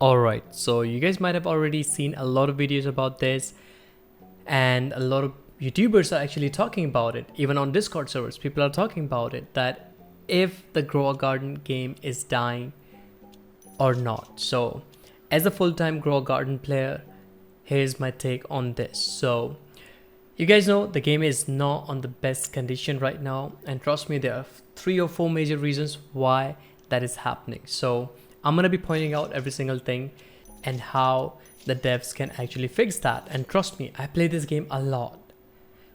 Alright, so you guys might have already seen a lot of videos about this, and a lot of YouTubers are actually talking about it. Even on Discord servers, people are talking about it, that if the Grow a Garden game is dying or not. So as a full-time Grow a Garden player, here's my take on this. So you guys know the game is not on the best condition right now, and trust me, there are 3 or 4 major reasons why that is happening. So I'm gonna be pointing out every single thing and how the devs can actually fix that. And trust me, I play this game a lot.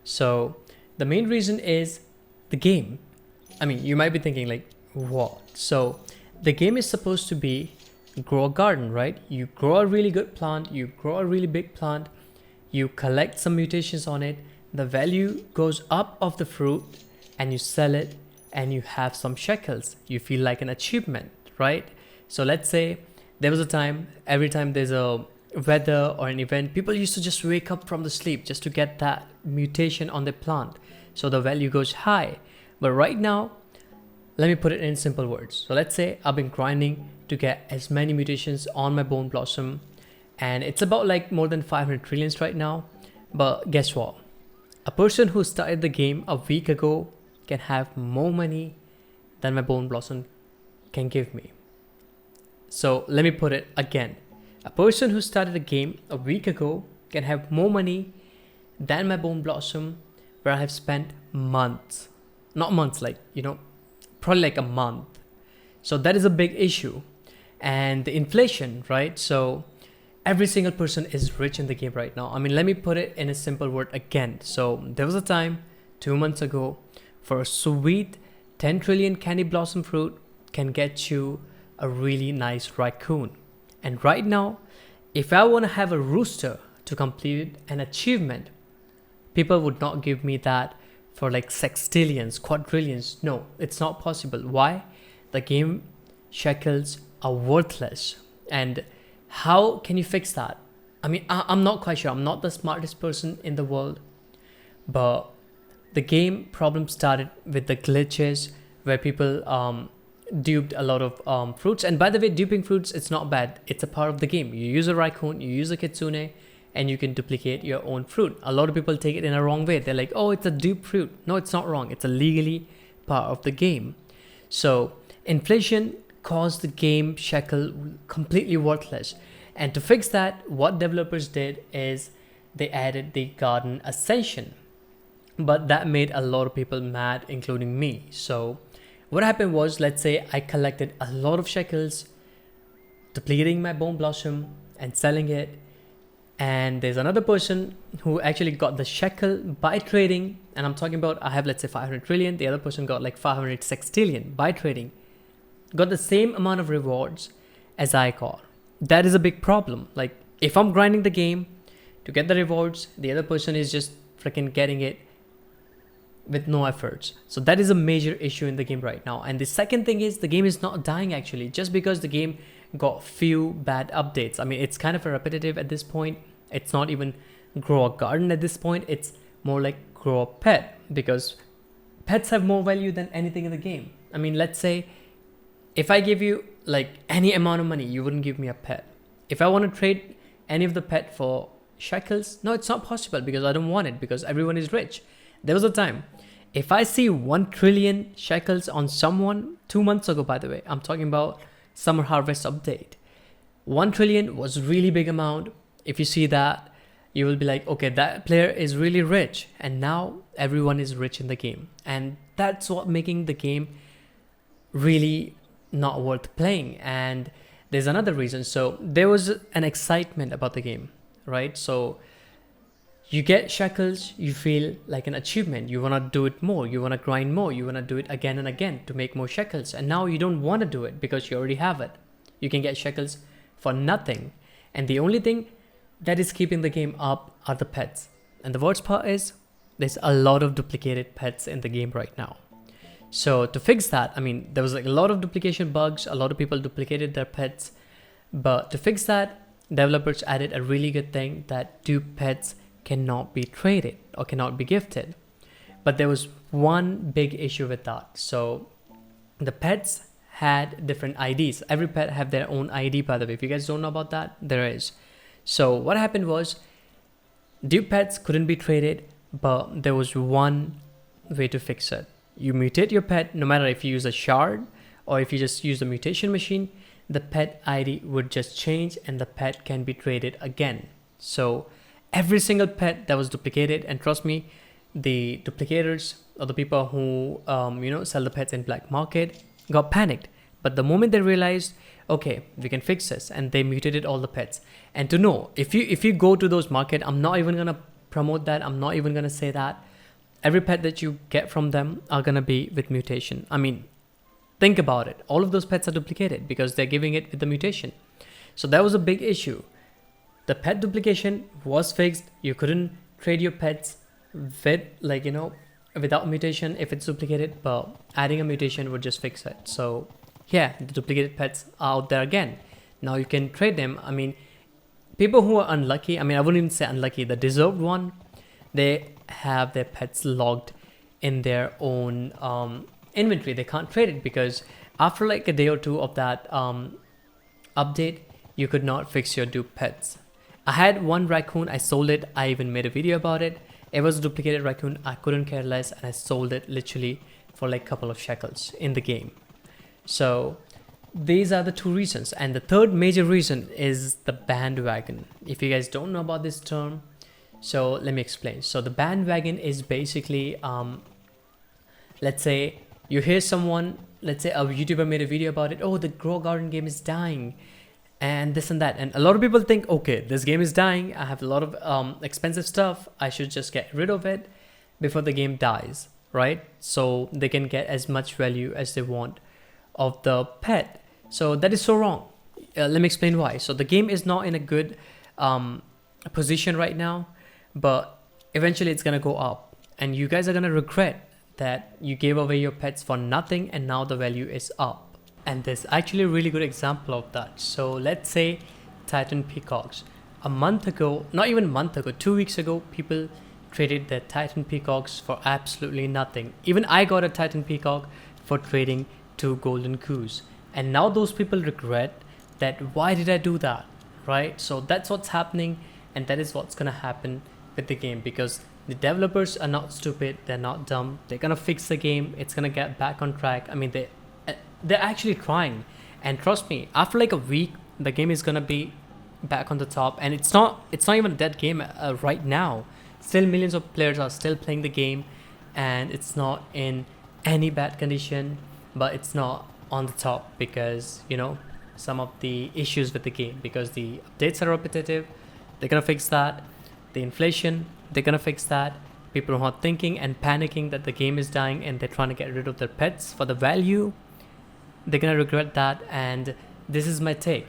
So the main reason is the game. I mean, you might be thinking like, what? So the game is supposed to be grow a garden, right? You grow a really good plant, you grow a really big plant, you collect some mutations on it, the value goes up of the fruit, and you sell it, and you have some shekels. You feel like an achievement, right? So let's say there was a time, every time there's a weather or an event, people used to just wake up from the sleep just to get that mutation on the plant, so the value goes high. But right now, let me put it in simple words. So let's say I've been grinding to get as many mutations on my bone blossom, and it's about like more than 500 trillions right now. But guess what? A person who started the game a week ago can have more money than my bone blossom can give me. So let me put it again. A person who started the game a week ago can have more money than my bone blossom, where I have spent months. Not months, like, probably like a month. So that is a big issue. And the inflation, right? So every single person is rich in the game right now. I mean, let me put it in a simple word again. So there was a time 2 months ago, for a sweet 10 trillion candy blossom fruit can get you a really nice raccoon. And right now, if I want to have a rooster to complete an achievement, people would not give me that for like sextillions, quadrillions. No, it's not possible. Why? The game shekels are worthless. And how can you fix that? I mean, I'm not quite sure. I'm not the smartest person in the world, but the game problem started with the glitches where people duped a lot of fruits. And by the way, duping fruits, it's not bad. It's a part of the game. You use a raccoon, you use a kitsune, and you can duplicate your own fruit. A lot of people take it in a wrong way. They're like, oh, it's a dupe fruit. No, it's not wrong. It's a legally part of the game. So inflation caused the game shekel completely worthless. And to fix that, what developers did is they added the garden ascension. But that made a lot of people mad, including me. So what happened was, let's say I collected a lot of shekels, depleting my bone blossom and selling it. And there's another person who actually got the shekel by trading. And I'm talking about, I have, let's say, 500 trillion. The other person got like 500 sextillion by trading. Got the same amount of rewards as I got. That is a big problem. Like, if I'm grinding the game to get the rewards, the other person is just freaking getting it with no efforts. So that is a major issue in the game right now. And the second thing is, the game is not dying actually, just because the game got few bad updates. I mean, it's kind of a repetitive at this point. It's not even grow a garden at this point. It's more like grow a pet, because pets have more value than anything in the game. I mean, let's say if I give you like any amount of money, you wouldn't give me a pet. If I want to trade any of the pet for shekels, no, it's not possible, because I don't want it, because everyone is rich. There was a time, if I see 1 trillion shekels on someone, 2 months ago, by the way, I'm talking about summer harvest update. 1 trillion was really big amount. If you see that, you will be like, okay, that player is really rich. And now everyone is rich in the game. And that's what making the game really not worth playing. And there's another reason. So there was an excitement about the game, right? So you get shekels, you feel like an achievement. You want to do it more. You want to grind more. You want to do it again and again to make more shekels. And now you don't want to do it because you already have it. You can get shekels for nothing. And the only thing that is keeping the game up are the pets. And the worst part is, there's a lot of duplicated pets in the game right now. So to fix that, I mean, there was like a lot of duplication bugs. A lot of people duplicated their pets. But to fix that, developers added a really good thing, that dupe pets cannot be traded or cannot be gifted. But there was one big issue with that. So the pets had different IDs. Every pet have their own ID, by the way. If you guys don't know about that, there is. So what happened was, dupe pets couldn't be traded, but there was one way to fix it. You mutate your pet, no matter if you use a shard or if you just use the mutation machine, the pet ID would just change and the pet can be traded again. So every single pet that was duplicated, and trust me, the duplicators or the people who sell the pets in black market got panicked. But the moment they realized, okay, we can fix this, and they mutated all the pets. And to know, if you go to those market, I'm not even gonna promote that, I'm not even gonna say that, every pet that you get from them are gonna be with mutation. I mean, think about it, all of those pets are duplicated because they're giving it with the mutation. So that was a big issue. The pet duplication was fixed. You couldn't trade your pets with, without mutation if it's duplicated, but adding a mutation would just fix it. So yeah, the duplicated pets are out there again. Now you can trade them. I mean, people who are unlucky, I wouldn't even say unlucky, the deserved one, they have their pets logged in their own inventory. They can't trade it because after like a day or two of that update, you could not fix your dupe pets. I had one raccoon, I sold it. I even made a video about it. It was a duplicated raccoon. I couldn't care less, and I sold it literally for like a couple of shekels in the game. So these are the two reasons. And the third major reason is the bandwagon. If you guys don't know about this term, so let me explain. So the bandwagon is basically, let's say you hear someone, let's say a YouTuber made a video about it. Oh, the Grow Garden game is dying and this and that. And a lot of people think, okay, this game is dying. I have a lot of expensive stuff. I should just get rid of it before the game dies, right? So they can get as much value as they want of the pet. So that is so wrong. Let me explain why. So the game is not in a good position right now, but eventually it's gonna go up, and you guys are gonna regret that you gave away your pets for nothing and now the value is up. And there's actually a really good example of that. So let's say Titan Peacocks. A month ago, not even a month ago, 2 weeks ago, people traded their Titan Peacocks for absolutely nothing. Even I got a Titan Peacock for trading 2 golden coos. And now those people regret that, why did I do that, right? So that's what's happening, and that is what's gonna happen with the game, because the developers are not stupid, they're not dumb. They're gonna fix the game, it's gonna get back on track. I mean, they're actually trying, and trust me, after like a week the game is gonna be back on the top. And it's not even a dead game right now. Still millions of players are still playing the game, and it's not in any bad condition, but it's not on the top because some of the issues with the game, because the updates are repetitive. They're gonna fix that. The inflation, they're gonna fix that. People who are thinking and panicking that the game is dying and they're trying to get rid of their pets for the value, they're gonna regret that. And this is my take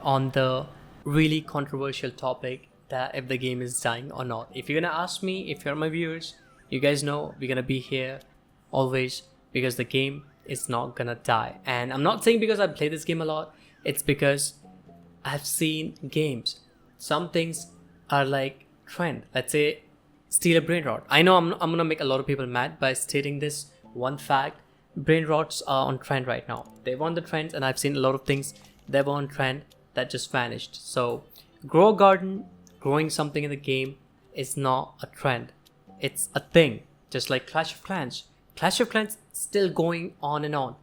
on the really controversial topic, that if the game is dying or not. If you're gonna ask me, if you're my viewers, you guys know we're gonna be here always, because the game is not gonna die. And I'm not saying because I play this game a lot, it's because I've seen games. Some things are like trend. Let's say steal a brain rot. I know I'm gonna make a lot of people mad by stating this one fact. Brain rots are on trend right now. They were on the trends, and I've seen a lot of things that were on trend that just vanished. So Grow Garden, growing something in the game, is not a trend. It's a thing. Just like Clash of Clans. Clash of Clans still going on and on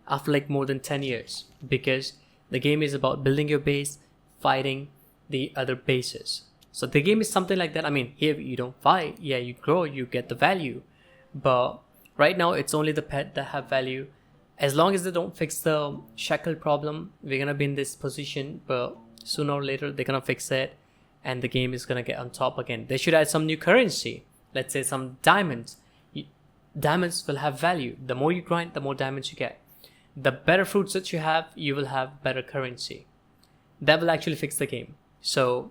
after like more than 10 years, because the game is about building your base, fighting the other bases. So the game is something like that. I mean, here you don't fight, yeah, you grow, you get the value, but right now it's only the pet that have value. As long as they don't fix the shekel problem, we're gonna be in this position, but sooner or later they're gonna fix it and the game is gonna get on top again. They should add some new currency, let's say some diamonds. Diamonds will have value. The more you grind, the more diamonds you get. The better fruits that you have, you will have better currency. That will actually fix the game. So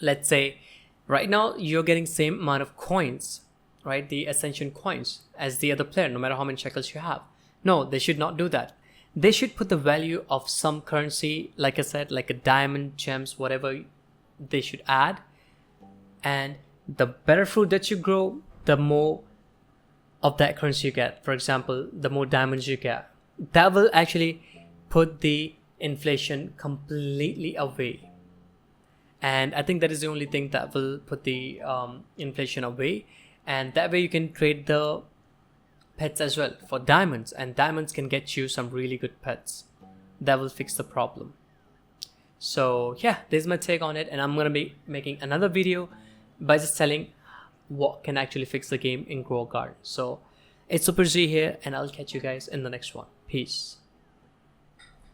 let's say right now you're getting same amount of coins, right, the Ascension coins, as the other player, no matter how many shekels you have. No, they should not do that. They should put the value of some currency, like I said, like a diamond, gems, whatever they should add. And the better fruit that you grow, the more of that currency you get. For example, the more diamonds you get, that will actually put the inflation completely away. And I think that is the only thing that will put the inflation away. And that way you can trade the pets as well for diamonds, and diamonds can get you some really good pets that will fix the problem. So yeah, this is my take on it, and I'm gonna be making another video by just telling what can actually fix the game in Grow a Garden. So it's Super Z here, and I'll catch you guys in the next one. Peace.